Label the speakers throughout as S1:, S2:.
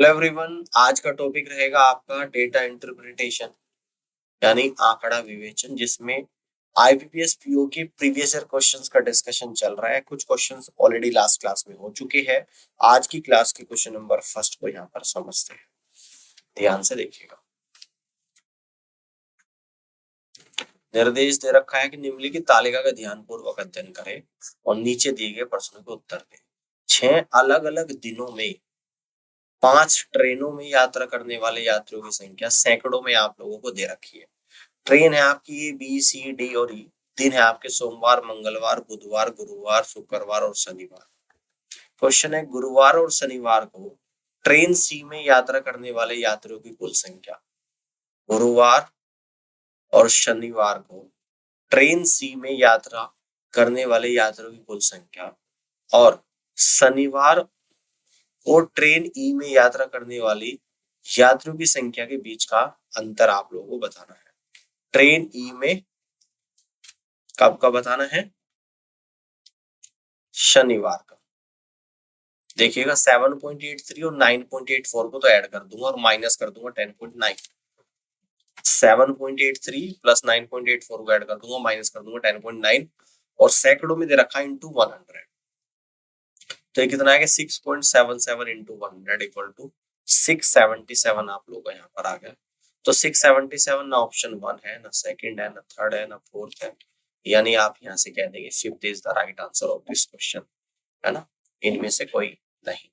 S1: Hello everyone, आज का topic रहेगा आपका डेटा इंटरप्रिटेशन यानी आंकड़ा विवेचन, जिसमें आईबीपीएस पीओ के प्रीवियस ईयर क्वेश्चंस का डिस्कशन चल रहा है। कुछ क्वेश्चंस ऑलरेडी लास्ट क्लास में हो चुके हैं। आज की क्लास के क्वेश्चन नंबर फर्स्ट को यहाँ पर समझते हैं। ध्यान से देखिएगा। निर्देश दे रखा है कि निम्नलिखित तालिका का ध्यानपूर्वक अध्ययन करें और नीचे दिए गए प्रश्नों के उत्तर दें। 6 अलग अलग दिनों में 5 ट्रेनों में यात्रा करने वाले यात्रियों की संख्या सैकड़ों में आप लोगों को दे रखी है। ट्रेन है आपकी बी सी डी और ई। दिन है आपके सोमवार, मंगलवार, बुधवार, गुरुवार, शुक्रवार और शनिवार। क्वेश्चन है, गुरुवार और शनिवार को ट्रेन सी में यात्रा करने वाले यात्रियों की कुल संख्या। गुरुवार और शनिवार को ट्रेन सी में यात्रा करने वाले यात्रियों की कुल संख्या और शनिवार और ट्रेन ई में यात्रा करने वाली यात्रियों की संख्या के बीच का अंतर आप लोगों को बताना है। ट्रेन ई में कब का बताना है? शनिवार का। देखिएगा 7.83 और 9.84 को तो ऐड कर दूंगा और माइनस कर दूंगा 10.9। 7.83 प्लस 9.84 को ऐड कर दूंगा, माइनस कर दूंगा 10.9 और सैकड़ों में दे रखा है इंटू 100। तो ये कितना आएगा? 6.77 इंटू 100 इक्वल टू 677 आप लोग का यहाँ पर आ गया। तो 677 ना ऑप्शन 1 है, ना सेकंड है, ना थर्ड है, ना फोर्थ है, यानी आप यहाँ से कह देंगे fifth is the right answer of this question, है ना। इनमें से कोई नहीं।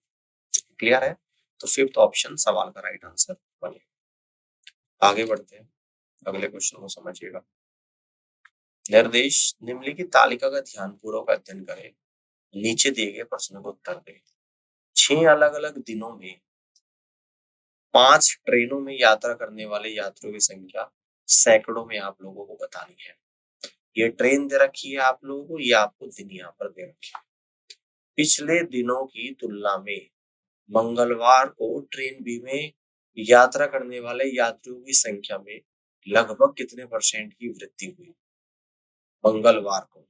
S1: क्लियर है? तो फिफ्थ ऑप्शन सवाल का राइट आंसर बनेगा। आगे बढ़ते हैं, अगले क्वेश्चन को समझिएगा। निर्देश, निम्नलिखित तालिका का ध्यानपूर्वक अध्ययन करें, नीचे दिए गए प्रश्नों को उत्तर दें। 6 अलग अलग दिनों में 5 ट्रेनों में यात्रा करने वाले यात्रियों की संख्या सैकड़ों में आप लोगों को बतानी है। ये ट्रेन दे रखी है आप लोगों को, ये आपको दिन यहाँ पर दे रखी है। पिछले दिनों की तुलना में मंगलवार को ट्रेन बी में यात्रा करने वाले यात्रियों की संख्या में लगभग कितने परसेंट की वृद्धि हुई? मंगलवार को,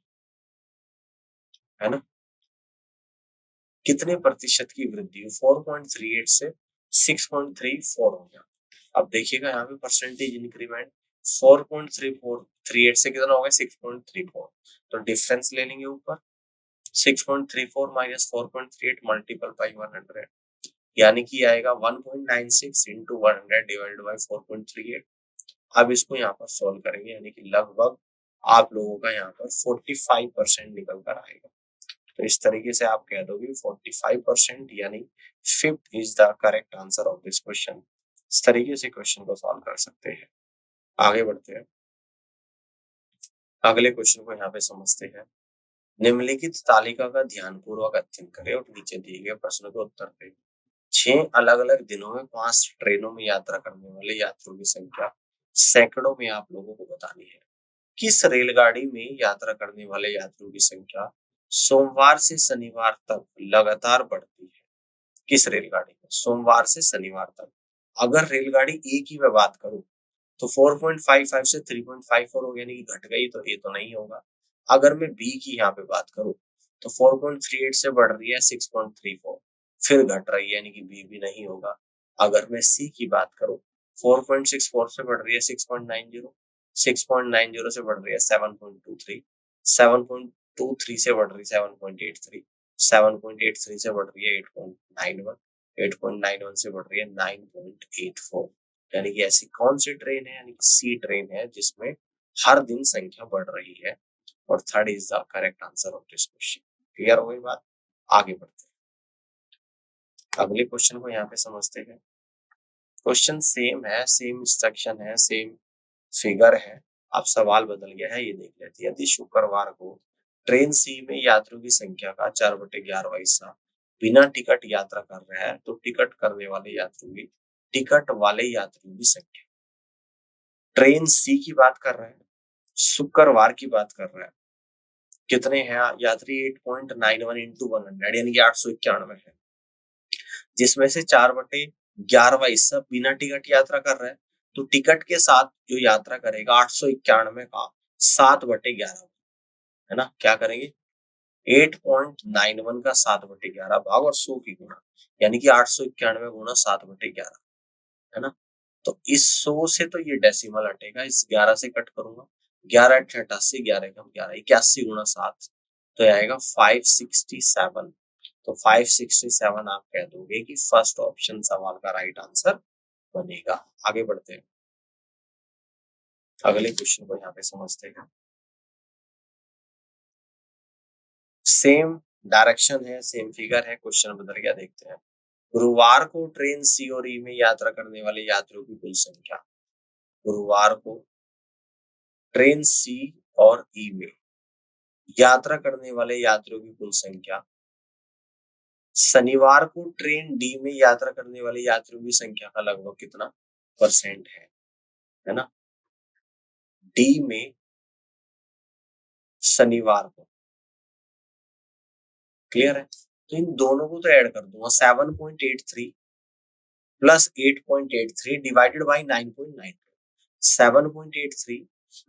S1: है ना, कितने प्रतिशत की वृद्धि हुई? 4.38 से 6.34 हो गया। अब देखिएगा यहाँ पे परसेंटेज इंक्रीमेंट 4.3438 से कितना हो गया? 6.34। तो डिफरेंस ले लेंगे ऊपर, 6.34 माइनस 4.38 मल्टीपल बाई 100, यानी कि आएगा 1.96 इंटू 100 डिवाइडेड बाई 4.38। अब इसको यहाँ पर सॉल्व करेंगे, यानी कि लगभग आप लोगों का यहाँ पर 45% निकल कर आएगा। तो इस तरीके से आप कह दोगे 45%, यानी fifth is the correct answer of this question. इस तरीके से क्वेश्चन को सॉल्व कर सकते हैं। आगे बढ़ते हैं, अगले क्वेश्चन को यहाँ पे समझते हैं। निम्नलिखित तालिका का ध्यानपूर्वक अध्ययन करें और नीचे दिए गए प्रश्नों के उत्तर दें। 6 अलग अलग दिनों में 5 ट्रेनों में यात्रा करने वाले यात्रियों की संख्या सैकड़ों में आप लोगों को बतानी है। किस रेलगाड़ी में यात्रा करने वाले यात्रियों की संख्या सोमवार से शनिवार तक लगातार बढ़ती है? किस रेलगाड़ी में सोमवार से शनिवार तक? अगर रेलगाड़ी ए की मैं बात करूं तो 4.55 से 3.54 हो गया, यानी कि घट गई, तो ये तो नहीं होगा। अगर मैं बी की यहाँ पे बात करूं तो 4.38 से बढ़ रही है 6.34, फिर घट रही है, यानी कि बी भी नहीं होगा। अगर मैं सी की बात करूं 4.64 से बढ़ रही है 6.90, 6.90 से बढ़ रही है 7.23, 7.23 से बढ़ रही है 7.83, 7.83 से बढ़ रही है 8.91, 8.91 से बढ़ रही है 9.84, यानी कि ऐसी कौन सी ट्रेन है? यानी कि सी ट्रेन है जिसमें हर दिन संख्या बढ़ रही है, और third is the correct answer of this question. Clear हो गई बात? आगे बढ़ते हैं, अगले क्वेश्चन को यहाँ पे समझते हैं। क्वेश्चन सेम है, सेम इंस्ट्रक्शन है, सेम फिगर है, अब सवाल बदल गया है, ये देख लेते हैं। यदि शुक्रवार को ट्रेन सी में यात्रियों की संख्या का 4/11 हिस्सा बिना टिकट यात्रा कर रहा है, तो टिकट करने वाले यात्रियों की टिकट वाले यात्रियों की संख्या। ट्रेन सी की बात कर रहे हैं, शुक्रवार की बात कर रहे हैं, कितने हैं यात्री? 8.91 इंटू 100, यानी कि 891 है, जिसमें से 4/11 हिस्सा बिना टिकट यात्रा कर रहा है। तो टिकट के साथ जो यात्रा करेगा 891 का 7/11, है ना, क्या करेंगे? 8.91 का 7/11 भाग और 100 की गुणा, यानी कि 891 गुणा 7/11, है ना। तो इस 100 से तो ये डेसिमल हटेगा, इस 11 से कट करूंगा, 11 8 88, 11 कम 11, 81 गुणा 7, तो ये आएगा 567। तो 567 आप कह दोगे कि फर्स्ट ऑप्शन सवाल का राइट आंसर बनेगा। आगे बढ़ते हैं, अगले क्वेश्चन को यहाँ पे समझते हैं। सेम डायरेक्शन है, सेम फिगर है, क्वेश्चन बदल गया, देखते हैं। गुरुवार को ट्रेन सी और ई में यात्रा करने वाले यात्रियों की कुल संख्या। गुरुवार को ट्रेन सी और ई में यात्रा करने वाले यात्रियों की कुल संख्या। शनिवार को ट्रेन डी में यात्रा करने वाले यात्रियों की संख्या का लगभग कितना परसेंट है ना। डी में शनिवार को, क्लियर है, तो इन दोनों को तो ऐड कर दूंगा, 7.83 plus 8.83 divided by 9.9, 7.83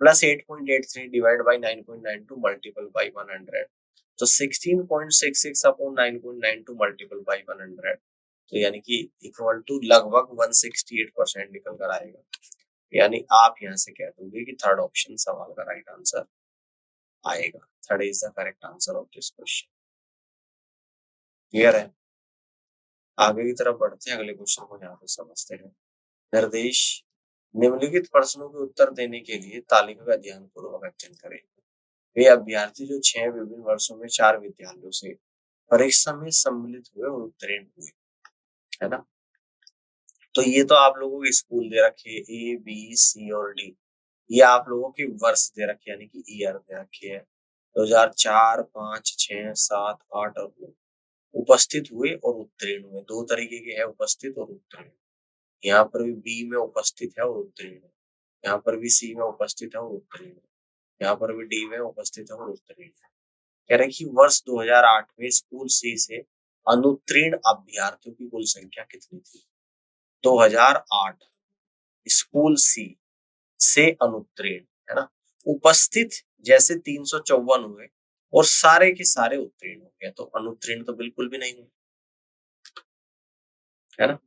S1: plus 8.83 divide by 9.92 multiple by 100, तो 16.66 अपॉन 9.92 मल्टीपल बाई 100, तो यानी कि इक्वल टू लगभग 168% निकल कर आएगा। यानी आप यहाँ से कह दोगे कि थर्ड ऑप्शन सवाल का राइट आंसर आएगा। Third is the correct answer of this question. Clear है, आगे की तरफ बढ़ते हैं, अगले क्वेश्चन को यहाँ पे समझते हैं। निर्देश, निम्नलिखित प्रश्नों के उत्तर देने के लिए तालिका का ध्यान पूर्वक अध्ययन करें। वे अभ्यर्थी जो 6 विभिन्न वर्षों में 4 विद्यालयों से परीक्षा में सम्मिलित हुए और उत्तीर्ण हुए, है ना। तो ये तो आप लोगों के स्कूल दे रखे ए बी सी और डी, ये आप लोगों के वर्ष दे रखे यानी कि ईयर दे रखे है 2004, 5, 6, 7, 8 और 9। उपस्थित हुए और उत्तीर्ण हुए, दो तरीके के है, उपस्थित और उत्तीर्ण। यहाँ पर भी बी में उपस्थित है और उत्तीर्ण है, यहाँ पर भी सी में उपस्थित है और उत्तीर्ण है, यहाँ पर भी डी में उपस्थित है और उत्तीर्ण है। कह रहे कि वर्ष 2008 में स्कूल सी से अनुत्तीर्ण अभ्यर्थियों की कुल संख्या कितनी थी। 2008 स्कूल सी से अनुत्तीर्ण, है ना। उपस्थित जैसे 354 हुए और सारे के सारे उत्तीर्ण हो गए, तो अनुत्तीर्ण तो बिल्कुल भी नहीं हुए, है ना।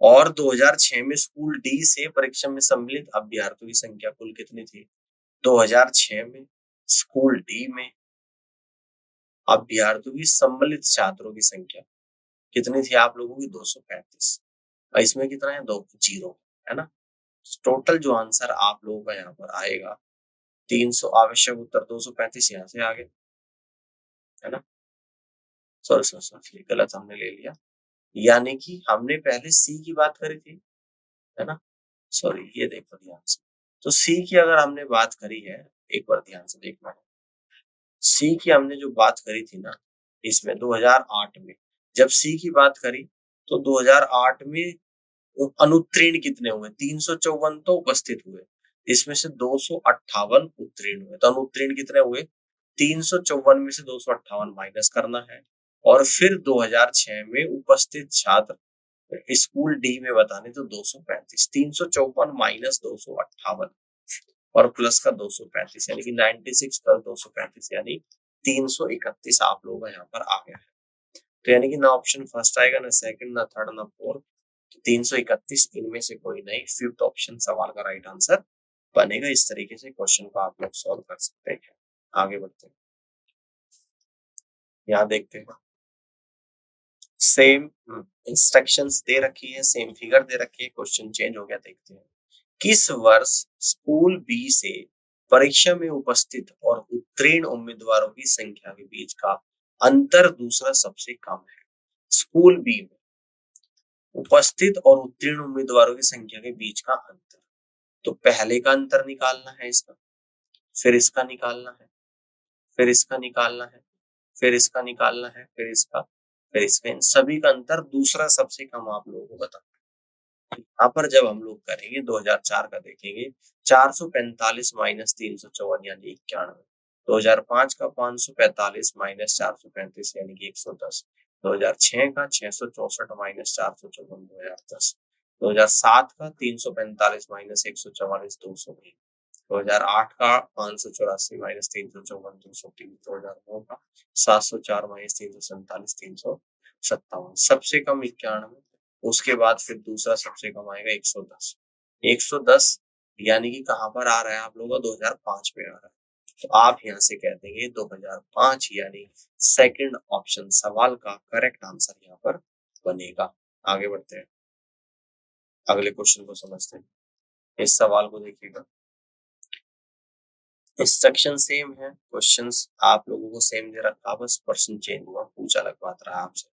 S1: और 2006 में स्कूल डी से परीक्षा में सम्मिलित अभ्यर्थियों की संख्या कुल कितनी थी। 2006 में स्कूल डी में अभ्यर्थियों की सम्मिलित छात्रों की संख्या कितनी थी आप लोगों की, 235। और इसमें कितना है, 2 जीरो, है ना। टोटल जो आंसर आप लोगों का यहाँ पर आएगा 300, आवश्यक उत्तर 235 यहाँ से आ गए, है ना। सॉरी सॉरी सॉरी, गलत हमने ले लिया, यानी कि हमने पहले सी की बात करी थी, है ना। सॉरी, ये देखो ध्यान से, तो सी की अगर हमने बात करी है, एक बार ध्यान से देखना है, सी की हमने जो बात करी थी ना, इसमें 2008 में जब सी की बात करी तो 2008 में अनुत्तीर्ण कितने हुए, 354 तो उपस्थित हुए, इसमें से 258 उत्तीर्ण हुए, तो अनुत्तीर्ण कितने हुए, 354 में से 258 माइनस करना है, और फिर 2006 में उपस्थित छात्र स्कूल डी में बताने तो 235, 354 माइनस 258 और प्लस का 235, यानी कि 96 प्लस 235 यानी 331 आप लोगों का यहाँ पर आ गया है। तो यानी कि ना ऑप्शन फर्स्ट आएगा, ना सेकंड, ना थर्ड, ना फोर्थ, तो 331 इनमें से कोई नहीं, फिफ्थ ऑप्शन सवाल का राइट आंसर बनेगा। इस तरीके से क्वेश्चन को आप लोग सॉल्व कर सकते हैं। आगे बढ़ते हैं, यहाँ देखते हैं, सेम इंस्ट्रक्शंस दे रखी है, सेम फिगर दे रखी है, क्वेश्चन चेंज हो गया, देखते हैं। किस वर्ष स्कूल बी से परीक्षा में उपस्थित और उत्तीर्ण उम्मीदवारों की संख्या के बीच का अंतर दूसरा सबसे कम है। स्कूल बी में उपस्थित और उत्तीर्ण उम्मीदवारों की संख्या के बीच का अंतर, तो पहले का अंतर निकालना है इसका, फिर इसका निकालना है, फिर इसका निकालना है, फिर इसका निकालना है, फिर इसका, फिर इसका, इन सभी का अंतर दूसरा सबसे कम आप लोगों को बताना। यहाँ पर जब हम लोग करेंगे 2004 का देखेंगे, 445 माइनस 354 यानी 91, 2005 का 545 माइनस 435 यानी कि 110, 2006 का 664 माइनस 454 2010, 2007 का 345 माइनस 144 200, 2008 का 584 माइनस 354 203, 2009 का 704 माइनस 347 357, सबसे कम 91, उसके बाद फिर दूसरा सबसे कम आएगा 110। 110 यानी कि कहाँ पर आ रहा है आप लोगों का, 2005 में आ रहा है। तो आप यहाँ से कह देंगे 2005, यानी सेकंड ऑप्शन सवाल का करेक्ट आंसर यहाँ पर बनेगा। आगे बढ़ते हैं, अगले क्वेश्चन को समझते हैं। इस सवाल को देखिएगा, इंस्ट्रक्शन सेम है, क्वेश्चंस आप लोगों को सेम दे रखा, बस पर्सन चेंज हुआ, पूछ अलग बात रहा आपसे।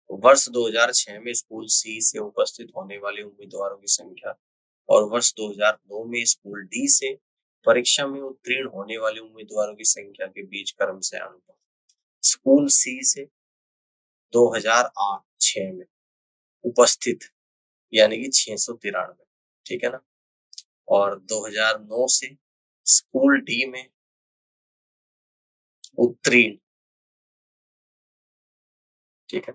S1: वर्ष 2006 में स्कूल सी से उपस्थित होने वाले उम्मीदवारों की संख्या और वर्ष 2009 में स्कूल डी से परीक्षा में उत्तीर्ण होने वाले उम्मीदवारों की संख्या के बीच क्रम से अनुपात। स्कूल सी से 2008-06 में उपस्थित यानी कि 693, ठीक है ना, और 2009 से स्कूल डी में उत्तीर्ण, ठीक है,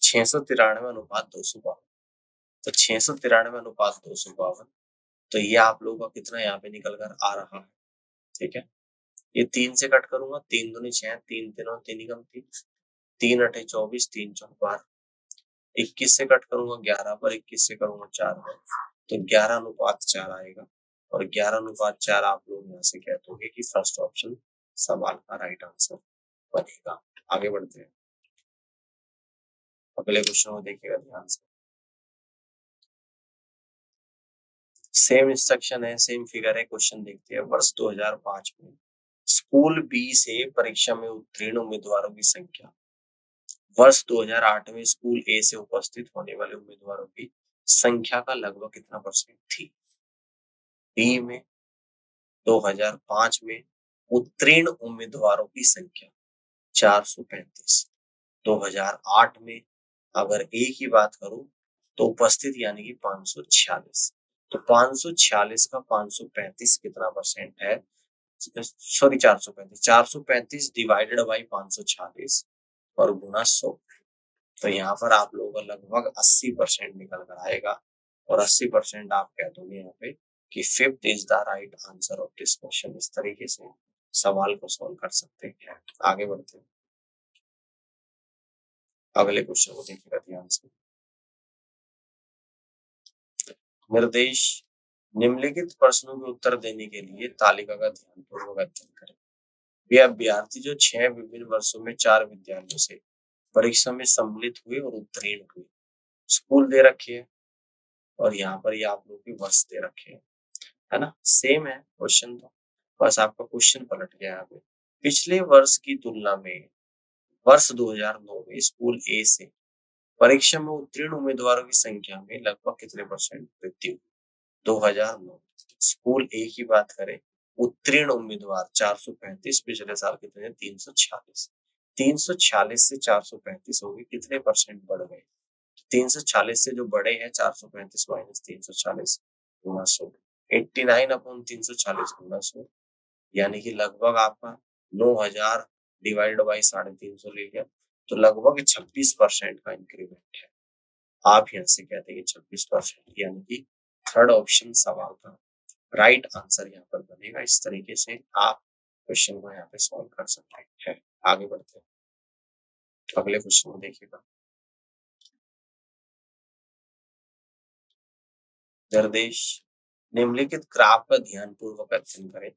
S1: 693 अनुपात 252, तो 693 अनुपात 252, तो ये आप लोगों का कितना यहाँ पे निकल कर आ रहा है, ठीक है। ये 3 से कट करूंगा, 3 दूनी 6, 3 तीनों 3 ही कम 3, 3 अठे 24, 3 चौक 12, 21 से कट करूंगा 11 पर, 21 से करूंगा 4 पर, तो 11 अनुपात 4 आएगा, और 11 अनुपात 4 आप लोग यहाँ से कह दोगे कि फर्स्ट ऑप्शन सवाल का राइट आंसर बनेगा। आगे बढ़ते हैं, अगले क्वेश्चन को देखिएगा ध्यान से। सेम इंस्ट्रक्शन है, सेम फिगर है, क्वेश्चन देखते हैं। वर्ष 2005 में स्कूल बी से परीक्षा में उत्तीर्ण उम्मीदवारों की संख्या वर्ष 2008 में स्कूल ए से उपस्थित होने वाले उम्मीदवारों की संख्या का लगभग कितना परसेंट थी। बी में 2005 में उत्तीर्ण उम्मीदवारों की संख्या 435, 2008 में अगर ए की बात करूं तो उपस्थित यानी कि 546, तो 546 का 535 कितना परसेंट है, सॉरी 435, 435 डिवाइडेड बाई 546 और गुना 100, तो यहाँ पर आप लोगों का लगभग 80% निकल कर आएगा, और 80% आप कह दोगे यहाँ पे कि fifth is the right answer of this question. इस तरीके से सवाल को सॉल्व कर सकते हैं। आगे बढ़ते हैं, अगले क्वेश्चन को देखिएगा ध्यान से। निर्देश, निम्नलिखित प्रश्नों के उत्तर देने के लिए तालिका का ध्यानपूर्वक अध्ययन करें। वे अभ्यर्थी जो 6 विभिन्न वर्षों में 4 विद्यालयों से परीक्षा में सम्मिलित हुए और उत्तीर्ण हुए। स्कूल दे रखे है और यहाँ पर ये आप लोग के वर्ष दे रखे हैं, है ना, सेम है क्वेश्चन, तो बस आपका क्वेश्चन पलट गया यहाँ पे। पिछले वर्ष की तुलना में वर्ष 2009 में स्कूल ए से परीक्षा में उत्तीर्ण उम्मीदवारों की संख्या में लगभग कितने परसेंट वृद्धि हुई। 2009 स्कूल ए की बात करें, उत्तीर्ण उम्मीदवार 435, पिछले साल कितने 346, 346 से 435 हो गए, कितने परसेंट बढ़ गए। 346 से जो बड़े हैं 435 माइनस 340 गुना 100, 89 अपॉन 340 गुना 100, यानी कि लगभग आपका 9000 डिवाइडेड बाई 350 ले लिया, तो लगभग 26% का इंक्रीमेंट है। आप यहाँ से कहते हैं 26%, यानी कि थर्ड ऑप्शन सवाल का राइट आंसर यहाँ पर बनेगा। इस तरीके से आप क्वेश्चन को यहाँ पे सॉल्व कर सकते हैं। आगे बढ़ते हैं, अगले क्वेश्चन को देखिएगा। निर्देश, निम्नलिखित ग्राफ का ध्यान पूर्वक अध्ययन करें,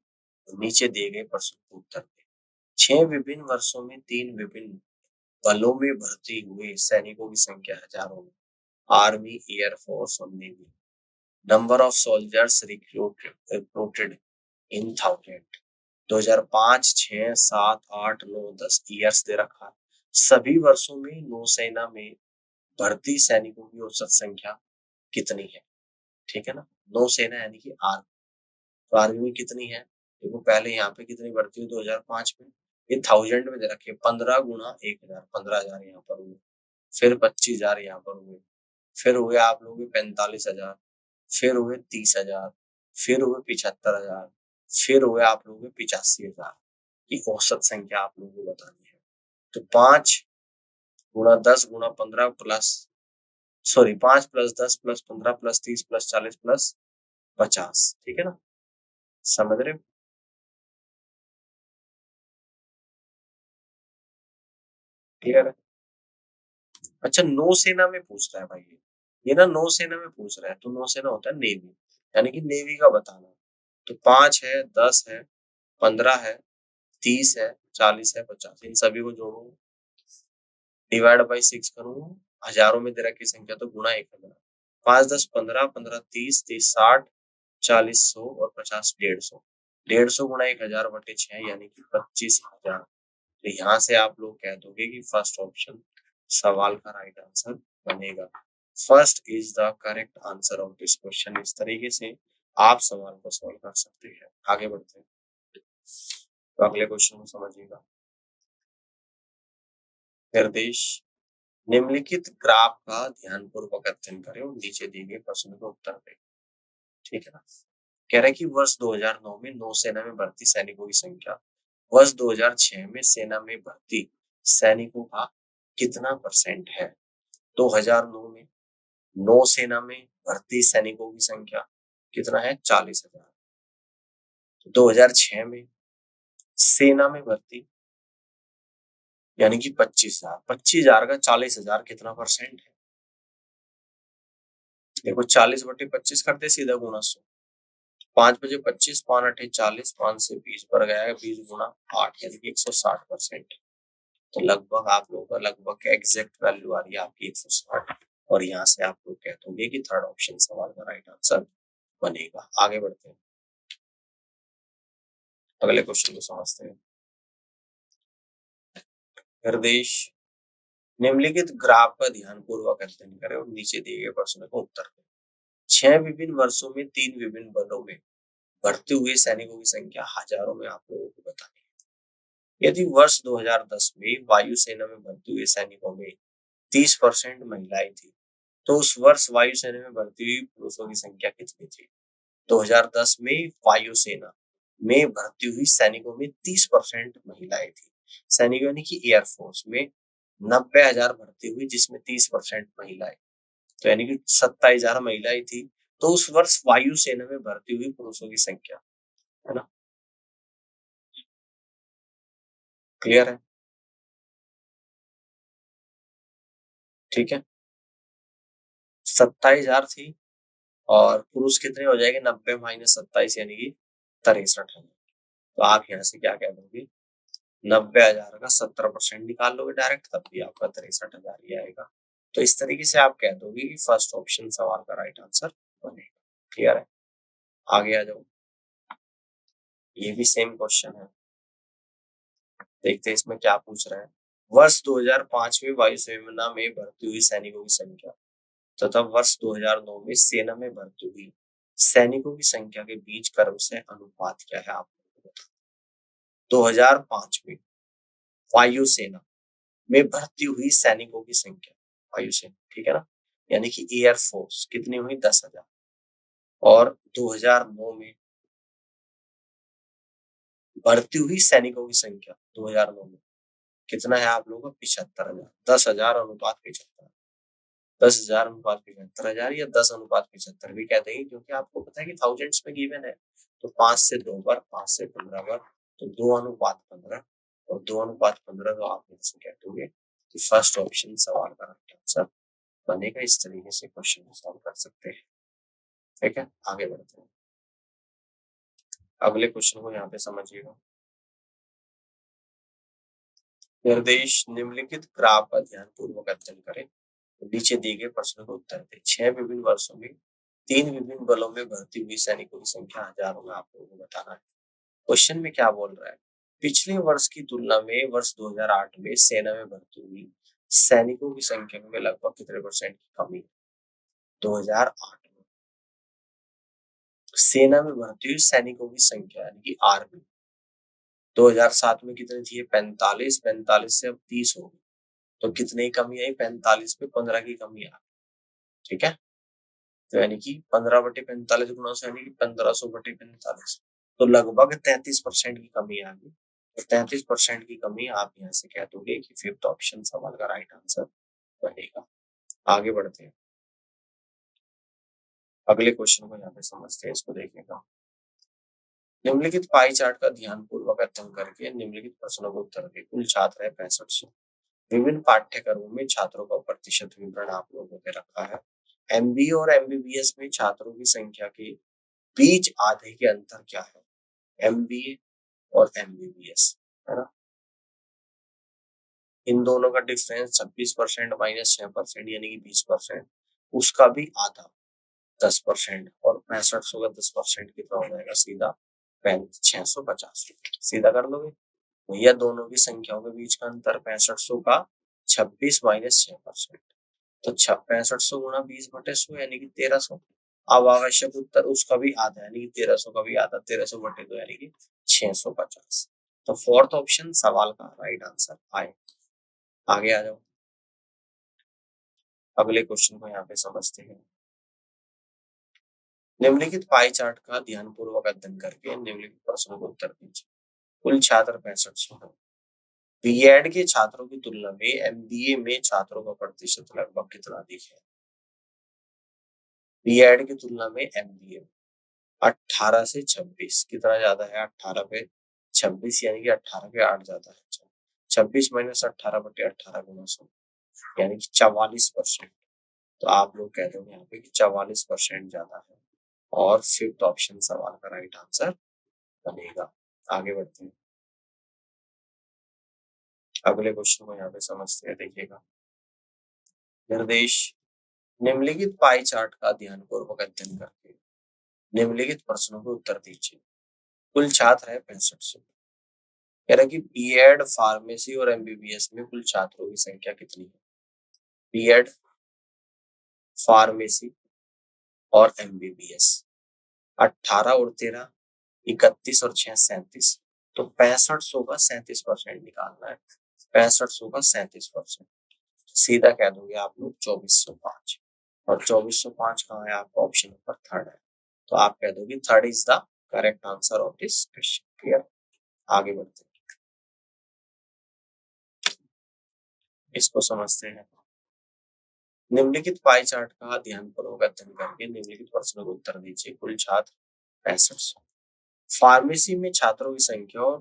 S1: नीचे दिए गए प्रश्न को उत्तर दें। 6 विभिन्न वर्षों में 3 विभिन्न बलों में भर्ती हुए सैनिकों की संख्या हजारों में, आर्मी, एयरफोर्स और navy. Number of soldiers recruited in 1000। 2005, 6, 7, 8, 9, 10 years they रखा है। सभी वर्षों में नौसेना में भर्ती सैनिकों की औसत संख्या कितनी है, ठीक है ना। नौसेना यानी कि आर्मी, तो आर्मी में कितनी है, देखो पहले यहाँ पे कितनी भर्ती हुई 2005 में, ये 1000 में दे रखी है, 15 गुना 1000, 15,000 यहाँ पर हुए, फिर 25,000 यहाँ पर हुए, फिर हुए आप लोग 45,000, फिर हुए 30,000, फिर हुए 75,000, फिर हुए आप लोगों के 85,000 की औसत संख्या आप लोगों को बतानी है। तो 5 गुणा 10 गुणा 15 plus, sorry 5 plus 10 plus 15 plus 30 plus 40 plus 50, ठीक है ना, समझ रहे हो? क्लियर है? अच्छा, नौसेना में पूछ रहा है भाई, ये ना नौसेना में पूछ रहा है, तो नौसेना होता है नेवी, यानी कि नेवी का बताना है। तो 5 है, 10 है, 15 है, 30 है, 40 है, 50, इन सभी को जोड़ूंगा, डिवाइड बाई 6 करूंगा, हजारों में दे रखी संख्या तो गुणा 1000, 5 10 15, 15 30, 30 60, 40 100 और 50 150, 150 गुणा 1000/6 यानी कि 25,000। तो यहाँ से आप लोग कह दोगे कि फर्स्ट ऑप्शन सवाल का राइट आंसर बनेगा। First is the correct answer of this question. इस तरीके से आप सवाल को सॉल्व कर सकते हैं। आगे बढ़ते हैं, तो अगले क्वेश्चन को समझिएगा। निर्देश, निम्नलिखित ग्राफ का ध्यानपूर्वक अध्ययन करें और नीचे दिए गए प्रश्न का उत्तर दें। ठीक है ना? कह रहा है कि वर्ष 2009 में नौसेना में भर्ती सैनिकों की संख्या वर्ष 2006 में सेना में भर्ती सैनिकों का कितना परसेंट है? 2009 में नौसेना में भर्ती सैनिकों की संख्या कितना है? 40,000। 2006 में सेना में भर्ती यानी कि 25,000, 25,000 का 40,000 कितना परसेंट है? देखो 40/25 करते सीधा गुना 100, 5 बजे 25, 5 8 40, 5 से 20 पर गया, 20 गुना 8 यानी कि 160%। तो लगभग आप लोगों का लगभग एग्जैक्ट वैल्यू आ रही है आपकी 160, और यहाँ से आप लोग कह दोगे कि थर्ड ऑप्शन सवाल का राइट आंसर बनेगा। आगे बढ़ते हैं, अगले क्वेश्चन को समझते हैं। निर्देश, निम्नलिखित ग्राफ का ध्यानपूर्वक अध्ययन करें और नीचे दिए गए प्रश्न का उत्तर दें। 6 विभिन्न वर्षों में 3 विभिन्न बलों में भर्ती हुए सैनिकों की संख्या हजारों में आप लोगों को बतानी है। यदि वर्ष 2010 में वायुसेना में भर्ती हुए सैनिकों में 30% महिलाएं थी, तो उस वर्ष वायुसेना में भर्ती हुई पुरुषों की संख्या कितनी थी? 2010 में वायुसेना में भर्ती हुई सैनिकों में 30% महिलाएं थी। सैनिक यानी कि एयरफोर्स में 90,000 भर्ती हुई, जिसमें 30% महिलाएं, तो यानी कि 27,000 महिलाएं थी। तो उस वर्ष वायुसेना में भर्ती हुई पुरुषों की संख्या, है ना? क्लियर है? ठीक है, 27,000 थी, और पुरुष कितने हो जाएंगे? 90 - 27 यानी कि 63,000। तो आप यहाँ से क्या कह दोगे? 90,000 का 17% निकाल लोगे डायरेक्ट, तब भी आपका 63,000 ही आएगा। तो इस तरीके से आप कह दोगे कि फर्स्ट ऑप्शन सवाल का राइट आंसर बनेगा। क्लियर है? आगे आ जाओ, ये भी सेम क्वेश्चन है, देखते हैं इसमें क्या पूछ रहा है। वर्ष 2005 में वायुसेना में भर्ती हुई सैनिकों की संख्या तथा वर्ष 2009 में सेना में भर्ती हुई सैनिकों की संख्या के बीच क्रमशः अनुपात क्या है? आप 2005 में वायुसेना में भर्ती हुई सैनिकों की संख्या, वायुसेना, ठीक है ना, यानी कि एयरफोर्स कितनी हुई? 10,000। और 2009 में भर्ती हुई सैनिकों की संख्या 2009 में कितना है आप लोगों का? 75,000। 10,000 अनुपात 75, 10,000 अनुपात 75,000 या 10 अनुपात 75 भी कहते हैं, क्योंकि आपको पता है कि थाउजेंड्स में गिवन है। तो 5 से 2 बार, 5 से 15 बार, तो 2 अनुपात 15, और 2 अनुपात 15 तो आप यहाँ से कह दोगे कि फर्स्ट ऑप्शन सवाल का राइट आंसर बनेगा। इस तरीके से क्वेश्चन को सॉल्व कर सकते हैं। ठीक है, आगे बढ़ते हैं, अगले क्वेश्चन को यहाँ पे समझिएगा। निर्देश, निम्नलिखित ग्राफ का ध्यानपूर्वक अध्ययन करें, नीचे दिए गए प्रश्न का उत्तर दें। 6 विभिन्न वर्षों में 3 विभिन्न बलों में भर्ती हुई सैनिकों की संख्या हजारों में आप लोगों को बताना है। क्वेश्चन में क्या बोल रहा है? पिछले वर्ष की तुलना में वर्ष 2008 में सेना में भर्ती हुई सैनिकों की संख्या में लगभग कितने परसेंट की कमी? 2008 में सेना में भर्ती हुई सैनिकों की संख्या यानी कि आर्मी 2007 में कितनी थी? 45, 45 से अब 30 हो गई, तो कितने की कमी आई? 45 पे 15 की कमी आई। ठीक है, तो यानी कि 15/45 गुना 100 यानी कि 1500/45, तो लगभग 33% की कमी आ गई। तो 33% की कमी, आप यहाँ से कह दोगे कि फिफ्थ ऑप्शन सवाल का राइट आंसर बनेगा। आगे बढ़ते हैं, अगले क्वेश्चन को यहाँ पे समझते हैं, इसको देखने का। निम्नलिखित पाई चार्ट का ध्यानपूर्वक अध्ययन करके निम्नलिखित प्रश्नों को उत्तर दें। कुल छात्र है 6500। विभिन्न पाठ्यक्रमों में छात्रों का प्रतिशत विवरण आप लोगों ने रखा है। एमबीए और एमबीबीएस में छात्रों की संख्या के बीच आधे के अंतर क्या है? एमबीए और एमबीबीएस, है ना? इन दोनों का डिफरेंस 26% माइनस 6% यानी कि 20%, उसका भी आधा 10% और 6500 का 10% कितना हो जाएगा? सीधा 650 रुपए। सीधा कर लोगे भैया, दोनों की संख्याओं के बीच का अंतर 6500 का 26 माइनस 6%, तो 6500 गुणा 20/100 यानी कि 1300। अब आवश्यक उत्तर उसका भी आधा यानी कि 1300 का भी आधा, 1300/2 यानी कि 650। तो फोर्थ ऑप्शन सवाल का राइट आंसर आए। आगे आ जाओ, अगले क्वेश्चन को यहाँ पे समझते हैं। निम्नलिखित पाई चार्ट का ध्यानपूर्वक अध्ययन करके निम्नलिखित प्रश्नों को उत्तर दीजिए। कुल छात्र 6500 है। बीएड के छात्रों की तुलना में एमबीए में छात्रों का प्रतिशत लगभग कितना अधिक है? बीएड की तुलना में एमबीए 18 से 26 कितना ज्यादा है? 18 पे 26 यानी कि 18 पे 8 ज्यादा है। 26 माइनस 18/18 गुना 100 यानी कि 44%। तो आप लोग कह दोगे यहाँ पे कि 44% ज्यादा है और फिफ्थ ऑप्शन सवाल का राइट आंसर बनेगा। आगे बढ़ते हैं, अगले क्वेश्चन को यहाँ पे समझते हैं। देखिएगा, निर्देश निम्नलिखित पाई चार्ट का ध्यानपूर्वक अध्ययन करके निम्नलिखित प्रश्नों को उत्तर दीजिए। कुल छात्र है 6500। कह रहा है कि बीएड, फार्मेसी और एमबीबीएस में कुल छात्रों की संख्या कितनी है? बीएड, फार्मेसी और एमबीबीएस 18 और 13 31 और 6 37। तो 6500 का 37% निकालना है। 6500 का 37%, सीधा कह दोगे आप लोग 2405। और 2405 कहाँ है? आपका ऑप्शन नंबर थर्ड है। तो आप कह दोगे third is the correct answer of this question. Clear? आगे बढ़ते हैं, इसको समझते हैं। निम्नलिखित पाई चार्ट का ध्यानपूर्वक अध्ययन करके निम्नलिखित प्रश्नों को उत्तर दीजिए। कुल छात्र 6500। फार्मेसी में छात्रों की संख्या और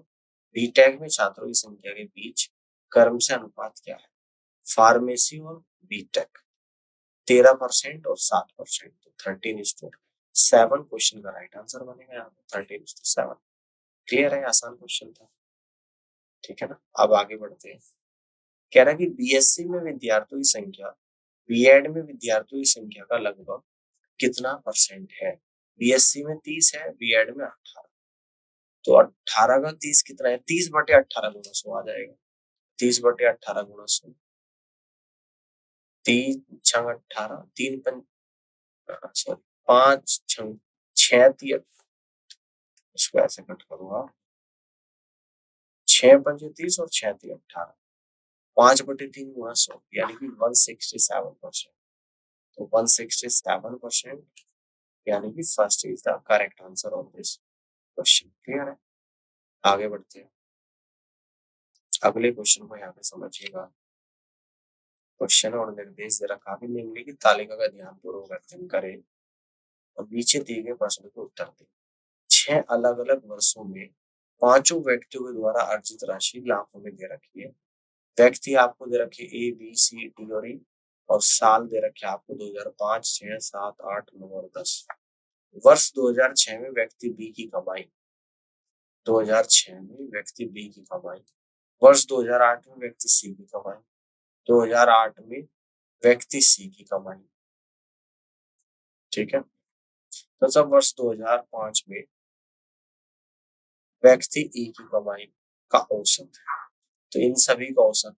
S1: बीटेक में छात्रों की संख्या के बीच क्रम से अनुपात क्या है? फार्मेसी और बीटेक 13% और 7%, तो 13:7 क्वेश्चन का राइट आंसर बनेगा यहाँ पे 13:7। क्लियर है? आसान क्वेश्चन था, ठीक है ना? अब आगे बढ़ते हैं। कह रहा है कि बीएससी में विद्यार्थियों की संख्या बीएड में विद्यार्थियों की संख्या का लगभग कितना परसेंट है? बीएससी में 30 है, बीएड में 18। तो 18 का 30 कितना है? 30/18 गुना 100 आ जाएगा। 30/18 गुना 100, 3×18, 5×6 इसको ऐसे कट करूंगा, 6×5 30 और 6×3 18, 5/3 गुना 100 यानी कि 167%। तो 167% यानी कि first is the correct answer of this question. Clear है? आगे बढ़ते हैं, अगले क्वेश्चन को यहाँ पे समझिएगा। क्वेश्चन और निर्देश दे रखा है, निम्नलिखित तालिका का ध्यानपूर्वक अध्ययन करें और नीचे दिए गए प्रश्न को उत्तर दें। 6 अलग अलग वर्षों में पांचों व्यक्तियों के द्वारा अर्जित राशि लाखों में दे रखी है। व्यक्ति आपको दे रखे ए बी सी डी और ई, और साल दे रखे आपको 2005, 6, 7, 8, 9 और 10। वर्ष 2006 में व्यक्ति बी की कमाई, 2006 में व्यक्ति बी की कमाई, वर्ष 2008 में व्यक्ति सी की कमाई, 2008 में व्यक्ति सी की कमाई, ठीक है। तो सब वर्ष 2005 में व्यक्ति ई की कमाई का औसत है। तो इन सभी का औसत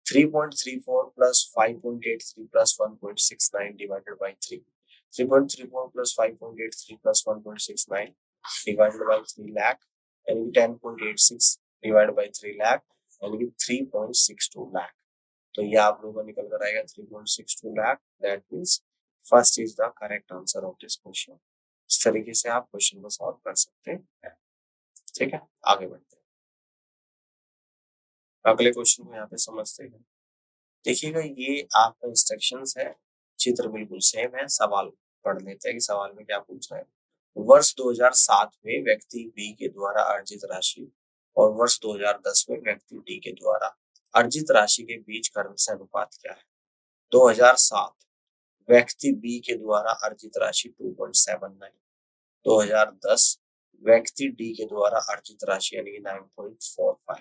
S1: 3.34 plus 5.83 plus 1.69 divided by 3। 3.34 plus 5.83 plus 1.69 divided by 3 lakh यानी कि 10.86 डिवाइडेड बाई 3 लाख यानी कि 3.62 लाख। तो ये आप लोगों का निकल कर आएगा 3.62 lakh. That means first is the correct answer of this question. इस तरीके से आप क्वेश्चन को सॉल्व कर सकते हैं, ठीक है। आगे बढ़ते हैं, अगले क्वेश्चन को यहाँ पे समझते हैं। देखिएगा, ये आपका इंस्ट्रक्शंस है, चित्र बिल्कुल सेम है। सवाल पढ़ लेते हैं कि सवाल में क्या पूछ रहा है। वर्ष 2007 में व्यक्ति बी के द्वारा अर्जित राशि और वर्ष 2010 में व्यक्ति डी के द्वारा अर्जित राशि के बीच क्रमशः अनुपात क्या है? 2007 व्यक्ति बी के द्वारा अर्जित राशि 2.79, 2010 व्यक्ति डी के द्वारा अर्जित राशि यानी कि 9.45,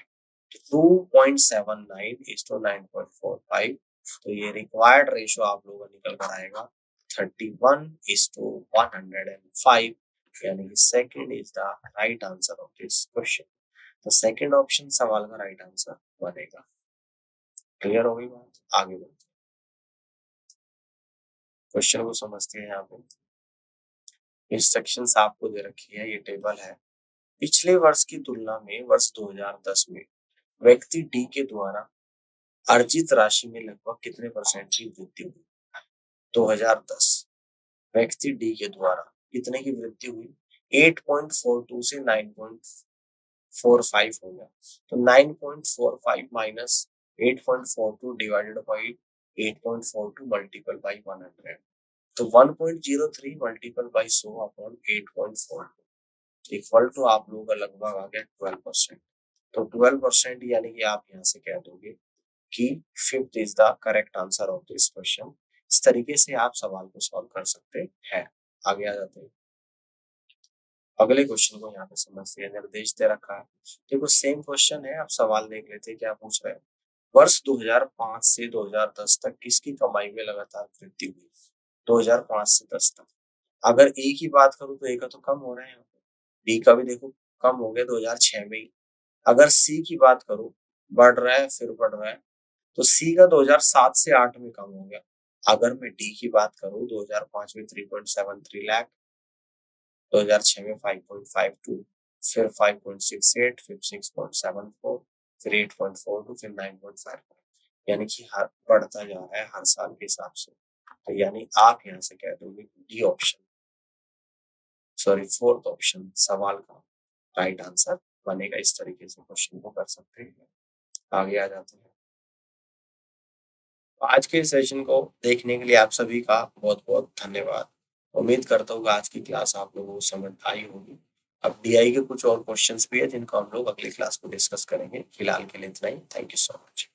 S1: 2.79 इज टू 9.45, तो ये रिक्वायर्ड रेशो आप लोगों का निकल कर आएगा 31 इज टू 105, यानी कि second is the right answer of this question. तो सेकंड ऑप्शन सवाल का राइट आंसर बनेगा। क्लियर हो गई बात? आगे बढ़ते हैं, क्वेश्चन को समझते हैं। यहाँ पे इंस्ट्रक्शंस आपको दे रखी है, ये टेबल है। पिछले वर्ष की तुलना में वर्ष 2010 में व्यक्ति डी के द्वारा अर्जित राशि में लगभग कितने परसेंट की वृद्धि हुई? 2010 व्यक्ति डी के द्वारा कितने की वृद्धि हुई? 8.42 से 9.45 हो गया। तो 9.45 minus 8.42 divided by 8.42 multiple by 100, तो 1.03 multiple by 100 upon 8.42 equal to आप लोगों का लगभग आ गया 12%। तो 12% यानी कि आप यहाँ से कह दोगे कि fifth is the correct answer of this question. इस तरीके से आप सवाल को सॉल्व कर सकते हैं। आगे आ जाते हैं, अगले क्वेश्चन को यहाँ पे समझते हैं। निर्देश दे रखा है, देखो सेम क्वेश्चन है, आप सवाल देख लेते हैं क्या पूछ रहे हैं। वर्ष 2005 से 2010 तक किसकी कमाई में लगातार वृद्धि हुई? 2005 से 10 तक। अगर ए की बात करूं तो ए का तो कम हो रहा है, यहाँ पे डी का भी देखो कम हो गया 2006 में ही। अगर सी की बात करूं बढ़ रहा है, फिर बढ़ रहा है, तो सी का 2007 से 8 में कम हो गया। अगर मैं डी की बात करूं 2005 में 3.73 लाख, 2006 में 5.52, फिर 5.68, फिर 6.74, फिर 8.42, फिर 9.5, यानी कि हर बढ़ता जा रहा है हर साल के हिसाब से। तो यानी आप यहाँ से कह दोगे D option, sorry fourth option सवाल का राइट आंसर बनेगा। इस तरीके से क्वेश्चन को कर सकते हैं। आगे आ जाते हैं। आज के सेशन को देखने के लिए आप सभी का बहुत बहुत धन्यवाद। उम्मीद करता हूँ आज की क्लास आप लोगों को समझ आई होगी। अब डीआई के कुछ और क्वेश्चंस भी है जिनको हम लोग अगली क्लास में डिस्कस करेंगे। फिलहाल के लिए इतना ही। Thank you so much.